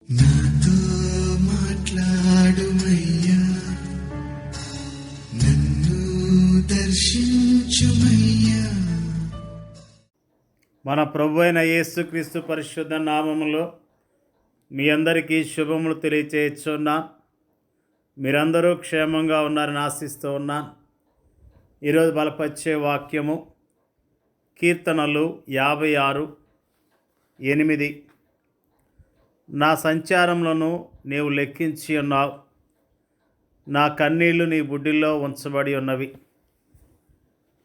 నాతో మాట్లాడుమయ్యా, నన్ను దర్శించుమయ్యా. మన ప్రభు అయిన యేసుక్రీస్తు పరిశుద్ధ నామములో మీ అందరికీ శుభములు తెలియచేయచ్చున్నా. మీరందరూ క్షేమంగా ఉన్నారని ఆశిస్తూ ఉన్నాను. ఈరోజు బలపరిచే వాక్యము కీర్తనలు 56:8. నా సంచారములను నీవు లెక్కించి ఉన్నావు, నా కన్నీళ్లు నీ బుడ్డిలో ఉంచబడి ఉన్నవి.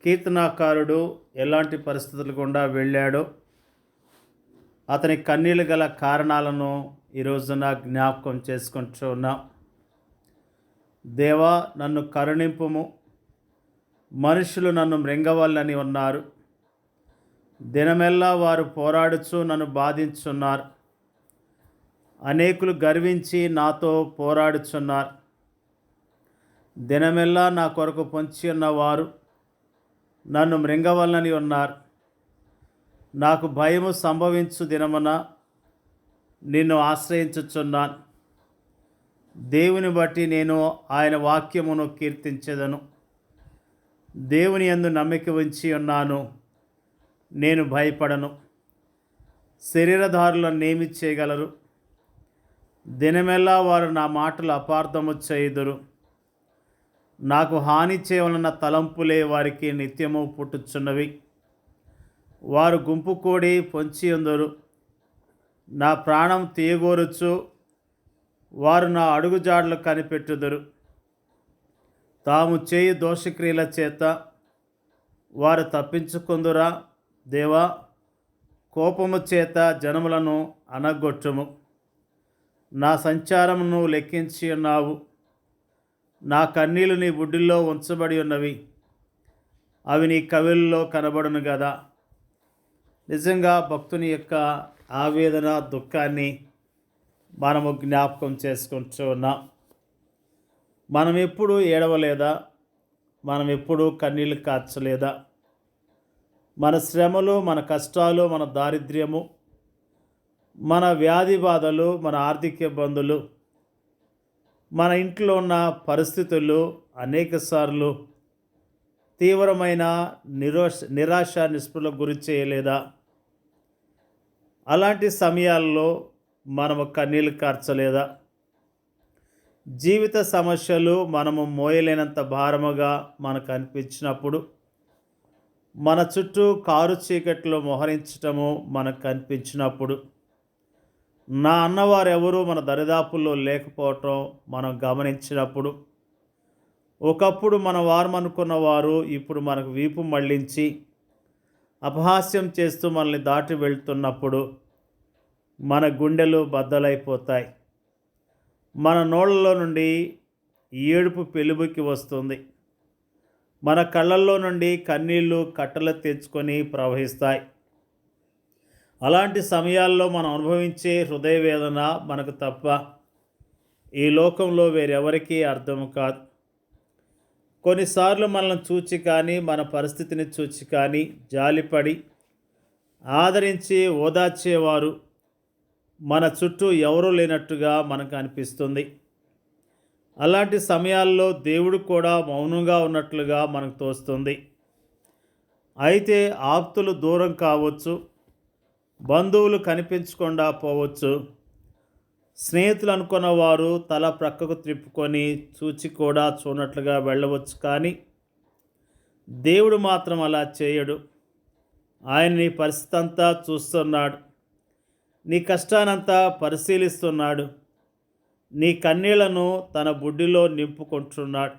కీర్తనాకారుడు ఎలాంటి పరిస్థితులు గుండా వెళ్ళాడో, అతని కన్నీళ్ళు గల కారణాలను ఈరోజున జ్ఞాపకం చేసుకుంటూ ఉన్నాం. దేవా, నన్ను కరుణింపుము, మనుషులు నన్ను మృంగవల్లని ఉన్నారు. దినమెల్లా వారు పోరాడుచు నన్ను బాధించున్నారు. అనేకులు గర్వించి నాతో పోరాడుచున్నారు. దినమెల్లా నా కొరకు పొంచి ఉన్నవారు నన్ను మృంగవల్లని ఉన్నారు. నాకు భయము సంభవించు దినమున నిన్ను ఆశ్రయించుచున్నాను. దేవుని బట్టి నేను ఆయన వాక్యమును కీర్తించెదను. దేవుని యందు నమ్మిక ఉంచి ఉన్నాను, నేను భయపడను. శరీరధారులను నేమి చేయగలరు? దినమెల్లా వారు నా మాటలు అపార్థము చేయుదురు. నాకు హాని చేయవలన తలంపులే వారికి నిత్యము పుట్టుచున్నవి. వారు గుంపు కూడి పొంచి ఉందరు. నా ప్రాణం తీయగోరుచు వారు నా అడుగుజాడలు కనిపెట్టుదురు. తాము చేయు దోషక్రియల చేత వారు తప్పించుకుందురా. దేవా, కోపము చేత జనములను అనగొట్టుము. నా సంచారమును లెక్కించి ఉన్నావు, నా కన్నీళ్లు నీ బుడ్డిలో ఉంచబడి ఉన్నవి. అవి నీ కవిల్లో కనబడును కదా. నిజంగా భక్తుని యొక్క ఆవేదన, దుఃఖాన్ని మనము జ్ఞాపకం చేసుకుంటూ ఉన్నాం. మనం ఎప్పుడు ఏడవలేదా? మనం ఎప్పుడు కన్నీళ్ళు కార్చలేదా? మన శ్రమలు, మన కష్టాలు, మన దారిద్ర్యము, మన వ్యాధి బాధలు, మన ఆర్థిక ఇబ్బందులు, మన ఇంట్లో ఉన్న పరిస్థితులు అనేకసార్లు తీవ్రమైన నిరాశ నిస్పృహలకు గురి చేయలేదా? అలాంటి సమయాల్లో మనము కన్నీళ్ళు కార్చలేదా? జీవిత సమస్యలు మనము మోయలేనంత భారముగా మనకు అనిపించినప్పుడు, మన చుట్టూ కారు చీకట్లో మోహరించటము మనకు కనిపించినప్పుడు, నా అన్నవారు ఎవరు మన దరిదాపుల్లో లేకపోవటం మనం గమనించినప్పుడు, ఒకప్పుడు మన వారమనుకున్న వారు ఇప్పుడు మనకు వీపు మళ్ళించి అపహాస్యం చేస్తూ మనల్ని దాటి వెళ్తున్నప్పుడు మన గుండెలు బద్దలైపోతాయి. మన నోళ్ళలో నుండి ఏడుపు పెలుబుకి వస్తుంది. మన కళ్ళల్లో నుండి కన్నీళ్లు కట్టలు తెచ్చుకొని ప్రవహిస్తాయి. అలాంటి సమయాల్లో మనం అనుభవించే హృదయ వేదన మనకు తప్ప ఈ లోకంలో వేరెవరికీ అర్థం కాదు. కొన్నిసార్లు మనల్ని చూచి కానీ, మన పరిస్థితిని చూచి కానీ జాలిపడి ఆదరించి ఓదార్చేవారు మన చుట్టూ ఎవరూ లేనట్టుగా మనకు అనిపిస్తుంది. అలాంటి సమయాల్లో దేవుడు కూడా మౌనంగా ఉన్నట్లుగా మనకు తోస్తుంది. అయితే ఆప్తులు దూరం కావచ్చు, బంధువులు కనిపించకుండా పోవచ్చు, స్నేహితులు అనుకున్న వారు తల ప్రక్కకు త్రిప్పుకొని చూచి కూడా చూడనట్లుగా వెళ్ళవచ్చు. కానీ దేవుడు మాత్రం అలా చేయడు. ఆయన నీ పరిస్థితి అంతా చూస్తున్నాడు, నీ కష్టానంతా పరిశీలిస్తున్నాడు, నీ కన్నీళ్లను తన బుడ్డిలో నింపుకుంటున్నాడు.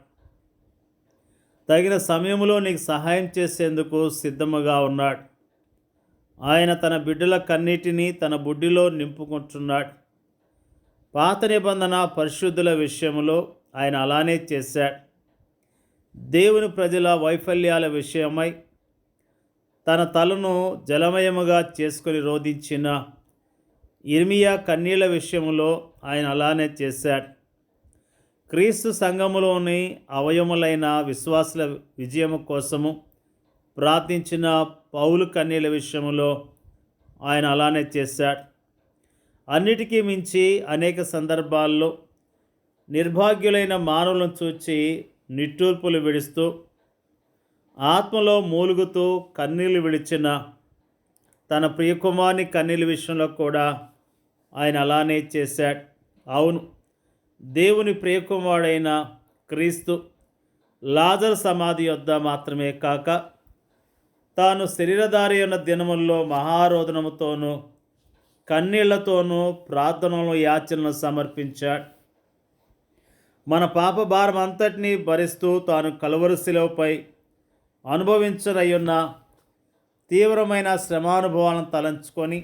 తగిన సమయంలో నీకు సహాయం చేసేందుకు సిద్ధముగా ఉన్నాడు. ఆయన తన బిడ్డల కన్నీటిని తన బుడ్డిలో నింపుకుంటున్నాడు. పాత నిబంధన పరిశుద్ధుల విషయంలో ఆయన అలానే చేశాడు. దేవుని ప్రజల వైఫల్యాల విషయమై తన తలను జలమయముగా చేసుకొని రోధించిన ఇర్మియా కన్నీళ్ల విషయంలో ఆయన అలానే చేశాడు. క్రీస్తు సంఘములోని అవయములైన విశ్వాసుల విజయము కోసము ప్రార్థించిన పౌలు కన్నీళ్ల విషయంలో ఆయన అలానే చేశాడు. అన్నిటికీ మించి అనేక సందర్భాల్లో నిర్భాగ్యులైన మానవులను చూచి నిట్టూర్పులు విడుస్తూ ఆత్మలో మూలుగుతూ కన్నీళ్లు విడిచిన తన ప్రియకుమారుని కన్నీళ్ళ విషయంలో కూడా ఆయన అలానే చేశాడు. అవును, దేవుని ప్రియకుమారుడైన క్రీస్తు లాజరు సమాధి యొద్ద మాత్రమే కాక తాను శరీరధారి ఉన్న దినముల్లో మహారోదనముతోనూ కన్నీళ్లతోనూ ప్రార్థనలు యాచనలు సమర్పించాడు. మన పాప భారం అంతటినీ భరిస్తూ తాను కలువరి శిలువపై అనుభవించనయ్యున్న తీవ్రమైన శ్రమానుభవాలను తలంచుకొని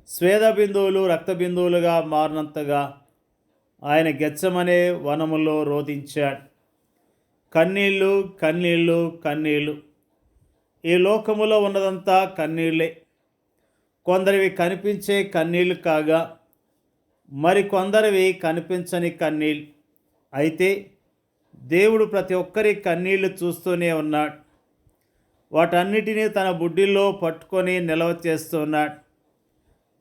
స్వేద బిందువులు రక్త బిందువులుగా మారినంతగా ఆయన గెత్సెమనే వనములో రోదించాడు. కన్నీళ్ళు కన్నీళ్ళు కన్నీళ్ళు. ఈ లోకములో ఉన్నదంతా కన్నీళ్ళే. కొందరివి కనిపించే కన్నీళ్ళు కాగా మరికొందరివి కనిపించని కన్నీళ్ళు. అయితే దేవుడు ప్రతి ఒక్కరి కన్నీళ్లు చూస్తూనే ఉన్నాడు. వాటన్నిటినీ తన బుడ్డిలో పట్టుకొని నిల్వ చేస్తున్నాడు.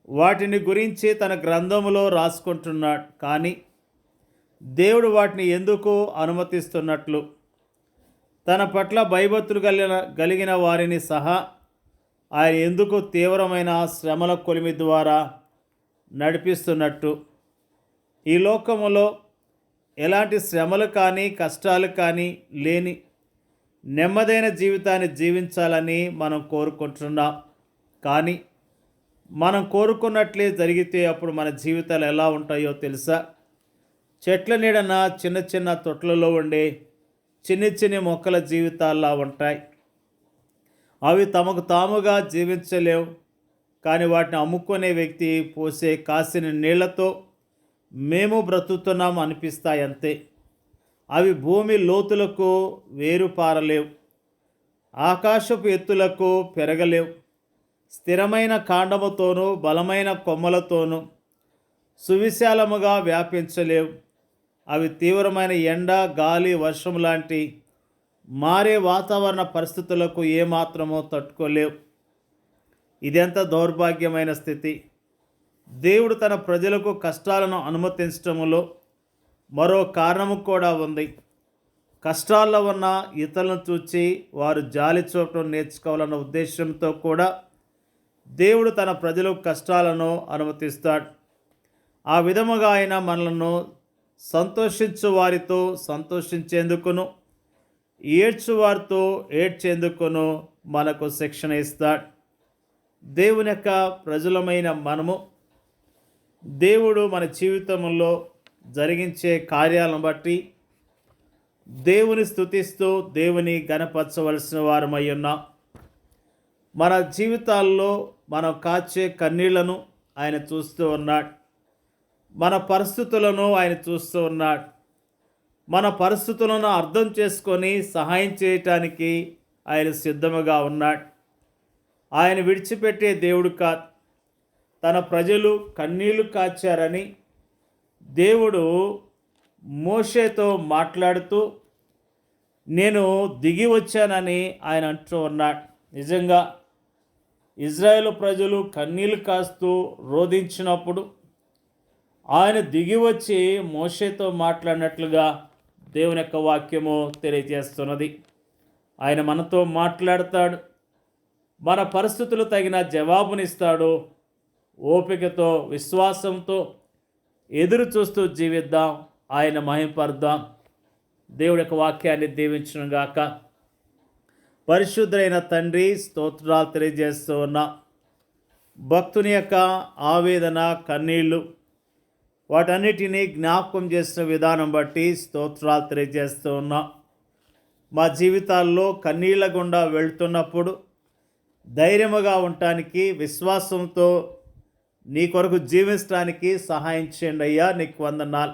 వాటిని గురించి తన గ్రంథములో రాసుకుంటున్నాడు. కానీ దేవుడు వాటిని ఎందుకు అనుమతిస్తున్నట్లు, తన పట్ల భయభక్తులు కలిగిన వారిని సహా ఆయన ఎందుకు తీవ్రమైన శ్రమల కొలిమి ద్వారా నడిపిస్తున్నట్టు, ఈ లోకములో ఎలాంటి శ్రమలు కానీ కష్టాలు కానీ లేని నెమ్మదైన జీవితాన్ని జీవించాలని మనం కోరుకుంటున్నాం. కానీ మనం కోరుకున్నట్లే జరిగితే అప్పుడు మన జీవితాలు ఎలా ఉంటాయో తెలుసా? చెట్ల నీడన చిన్న చిన్న తొట్లలో ఉండే చిన్ని చిన్ని మొక్కల జీవితాల్లా ఉంటాయి. అవి తమకు తాముగా జీవించలేవు. కానీ వాటిని అమ్ముకునే వ్యక్తి పోసే కాసిన నీళ్లతో మేము బ్రతుకుతున్నాం అనిపిస్తాయి అంతే. అవి భూమి లోతులకు వేరుపారలేవు, ఆకాశపు ఎత్తులకు పెరగలేవు. స్థిరమైన కాండముతోనూ బలమైన కొమ్మలతోనూ సువిశాలముగా వ్యాపించలేవు. అవి తీవ్రమైన ఎండ, గాలి, వర్షం లాంటి మారే వాతావరణ పరిస్థితులకు ఏమాత్రమో తట్టుకోలేవు. ఇదెంత దౌర్భాగ్యమైన స్థితి! దేవుడు తన ప్రజలకు కష్టాలను అనుమతించడంలో మరో కారణము కూడా ఉంది. కష్టాల్లో ఉన్న ఇతరులను చూచి వారు జాలి చూపడం నేర్చుకోవాలన్న ఉద్దేశంతో కూడా దేవుడు తన ప్రజలకు కష్టాలను అనుమతిస్తాడు. ఆ విధముగా ఆయన మనలను సంతోషించు వారితో సంతోషించేందుకును, ఏడ్చు వారితో ఏడ్చేందుకును మనకు శిక్షణ ఇస్తాడు. దేవుని యొక్క ప్రజలమైన మనము దేవుడు మన జీవితంలో జరిగించే కార్యాలను బట్టి దేవుని స్తుతిస్తూ దేవుని గణపరచవలసిన వారమై ఉన్నాం. మన జీవితాల్లో మనం కాచే కన్నీళ్లను ఆయన చూస్తూ ఉన్నాడు. మన పరిస్థితులను ఆయన చూస్తూ ఉన్నాడు. మన పరిస్థితులను అర్థం చేసుకొని సహాయం చేయటానికి ఆయన సిద్ధముగా ఉన్నాడు. ఆయన విడిచిపెట్టే దేవుడు కాదు. తన ప్రజలు కన్నీళ్లు కాచారని దేవుడు మోషేతో మాట్లాడుతూ నేను దిగి వచ్చానని ఆయన అంటూ ఉన్నాడు. నిజంగా ఇజ్రాయేలు ప్రజలు కన్నీళ్లు కాస్తూ రోధించినప్పుడు ఆయన దిగి వచ్చి మోషేతో మాట్లాడినట్లుగా దేవుని యొక్క వాక్యము తెలియజేస్తున్నది. ఆయన మనతో మాట్లాడతాడు. మన పరిస్థితులు తగిన జవాబునిస్తాడు. ఓపికతో విశ్వాసంతో ఎదురు చూస్తూ జీవిద్దాం, ఆయన మహిమపరుద్దాం. దేవుడి యొక్క వాక్యాన్ని దీవించును గాక. పరిశుద్ధులైన తండ్రి, స్తోత్రాలు తెలియజేస్తూ ఉన్నా. భక్తుని యొక్క ఆవేదన, కన్నీళ్ళు వాటన్నిటినీ జ్ఞాపకం చేసిన విధానం బట్టి స్తోత్రాలు తెలియజేస్తూ ఉన్నా. మా జీవితాల్లో కన్నీళ్ల గుండా వెళ్తున్నప్పుడు ధైర్యముగా ఉండటానికి, విశ్వాసంతో నీ కొరకు జీవించడానికి సహాయం చేయండి అయ్యా. నీకు వందనాలు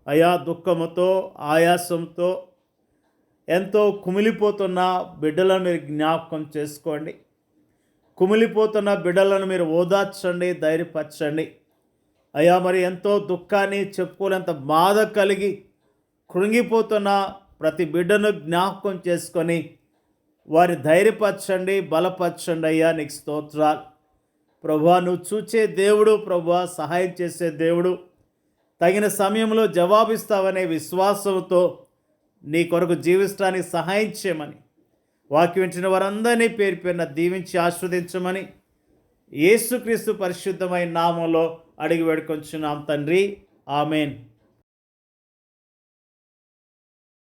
అయ్యా. దుఃఖముతో, ఆయాసంతో ఎంతో కుమిలిపోతున్న బిడ్డలను మీరు జ్ఞాపకం చేసుకోండి. కుమిలిపోతున్న బిడ్డలను మీరు ఓదార్చండి, ధైర్యపరచండి అయ్యా. మరి ఎంతో దుఃఖాన్ని చెప్పుకోలేంత బాధ కలిగి కృంగిపోతున్న ప్రతి బిడ్డను జ్ఞాపకం చేసుకొని వారి ధైర్యపరచండి, బలపరచండి అయ్యా. నీకు స్తోత్రాలు. ప్రభువా నువ్వు చూచే దేవుడు, ప్రభువా సహాయం చేసే దేవుడు, తగిన సమయంలో జవాబిస్తావనే విశ్వాసంతో నీ కొరకు జీవిస్తానికి సహాయం చేయమని, వాక్యం వింటున్న వారందరినీ పేరు పేరున దీవించి ఆస్వాదించమని యేసుక్రీస్తు పరిశుద్ధమైన నామంలో అడిగి వేడుకొంచున్నాం తండ్రి. ఆమెన్.